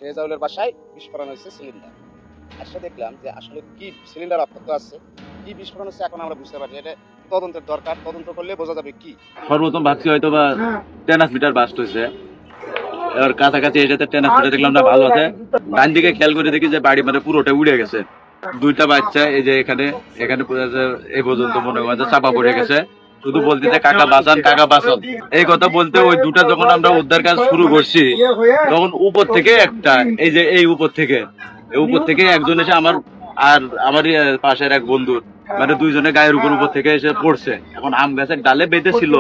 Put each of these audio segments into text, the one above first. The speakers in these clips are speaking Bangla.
রেজাউলের বাসায় বিস্ফোরণ হয়েছে সিলিন্ডার। আসলে দেখলাম যে আসলে কি সিলিন্ডার অক্ষত আছে, কি বিস্ফোরণ হচ্ছে এখন আমরা বুঝতে পারছি। এটা তদন্তের দরকার, তদন্ত করলে বোঝা যাবে কি। সর্বপ্রথম ভাবছি হয়তো বা ট্রান্সমিটার বাস্ট হয়েছে। এবার কাছাকাছি এটাতে ট্রান্সমিটার দেখলাম না ভালো আছে, ডান দিকে খেয়াল করে দেখি যে বাড়ি মানে পুরোটা উড়ে গেছে। দুইটা বাচ্চা এই যে এখানে এখানে এই পর্যন্ত মনে হয় চাপা পড়ে গেছে। শুধু বলতেছে কাকা বাঁচান, কাকা বাঁচান, এই কথা বলতে ওই দুটা যখন আমরা উদ্ধার কাজ শুরু করছি তখন উপর থেকে একটা এই যে এই উপর থেকে একজন এসে আমার আর আমার পাশের এক বন্ধুর মানে দুইজনে গায়ের উপর থেকে এসে পড়ছে। এখন আম গাছের ডালে বেঁধে ছিল,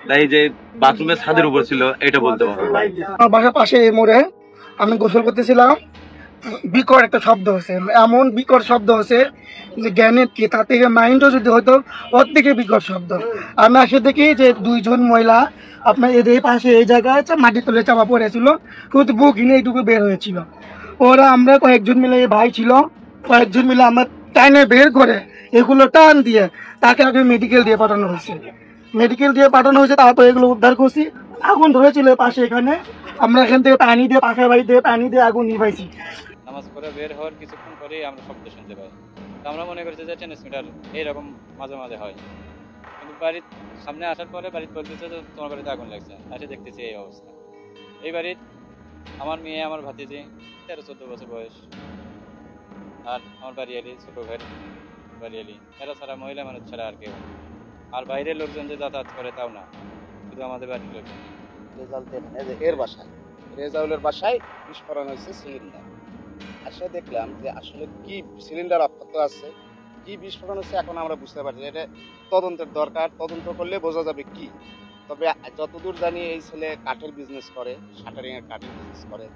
তাই যে বাথরুমের ছাদের উপর ছিল এটা বলতে পারবো। আমার বাসার পাশে মোড়ে আমি গোসল করতেছিলাম, বিকট একটা শব্দ হচ্ছে, এমন বিকট শব্দ হচ্ছে যে জ্ঞানের কি, তার থেকে মাইন্ডও যদি হতো ওর থেকে বিকট শব্দ। আমি আসে দেখি যে দুইজন মহিলা আপনার এদের পাশে এই জায়গায় মাটি তলে চাপা পড়েছিল, কিন্তু বুক হিনে এইটুকু বের হয়েছিল। ওরা আমরা কয়েকজন মিলে, ভাই ছিল কয়েকজন মিলে, আমরা টাইনে বের করে এগুলো টান দিয়ে তাকে আগে মেডিকেল দিয়ে পাঠানো হয়েছে। তারপর এগুলো উদ্ধার করছি। আগুন ধরেছিল পাশে, এখানে আমরা এখান থেকে পানি দিয়ে, পাশের বাড়ি থেকে পানি দিয়ে আগুন নিভাইছি। নামাজ পড়ে বের হওয়ার কিছুক্ষণ পরেই আমরা শব্দ শুনতে পাই। তো আমরা মনে করছি যে ট্রান্সমিটার এইরকম মাঝে মাঝে হয়, কিন্তু বাড়ির সামনে আসার পরে বাড়িতে বলতেছে যে তোমার বাড়িতে আগুন লাগছে। আসে দেখতেছি এই অবস্থা। এই বাড়ির আমার মেয়ে, আমার ভাতিজি 13-14 বছর বয়স, আর আমার বাড়িয়ালি ছোট ভাই বাড়িয়ালি, এরা ছাড়া মহিলা মানুষ ছাড়া আর কেউ। আর বাইরের লোকজন যে যাতায়াত করে তাও না, শুধু আমাদের বাড়ির লোকজন। এর বাসায়, রেজাউলের বাসায় বিস্ফোরণ হয়েছে সিলিন্ডার। আসলে দেখলাম যে আসলে কি সিলিন্ডার অক্ষত আছে, কি বিস্ফোরণ হচ্ছে এখন আমরা বুঝতে পারছি। এটা তদন্তের দরকার, তদন্ত করলে বোঝা যাবে কি। তবে যতদূর জানি এই ছেলে কাঠের বিজনেস করে, শাটারিং এর কাঠের বিজনেস করে।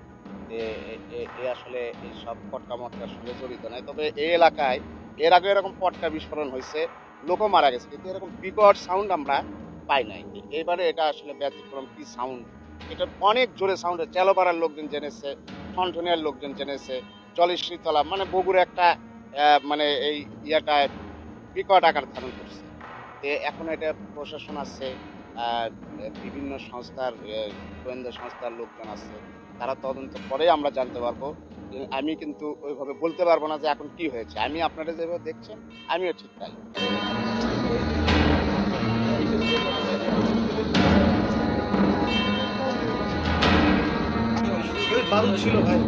এ আসলে এই সব পটকা মটকার সঙ্গে জড়িত নয়। তবে এই এলাকায় এর আগে এরকম পটকা বিস্ফোরণ হয়েছে, লোকও মারা গেছে, কিন্তু এরকম বিকট সাউন্ড আমরা পাই নাই। এবারে এটা আসলে ব্যতিক্রম কি সাউন্ড, এটা অনেক জোরে সাউন্ড। চেলোপাড়ার লোকজন জেনেছে, ঠনঠনিয়ার লোকজন জেনেছে, জলেশ্বরীতলা মানে বগুড়া একটা মানে এই ইয়াটা বিকট আকার ধারণ করছে। এখন এটা প্রশাসন আছে, বিভিন্ন সংস্থার গোয়েন্দা সংস্থার লোকজন আছে, তারা তদন্ত করে আমরা জানতে পারবো। আমি কিন্তু ওইভাবে বলতে পারবো না যে এখন কি হয়েছে। আমি আপনারা যেভাবে দেখছেন আমিও ঠিক তাই। বারুদ ছিল ভাই।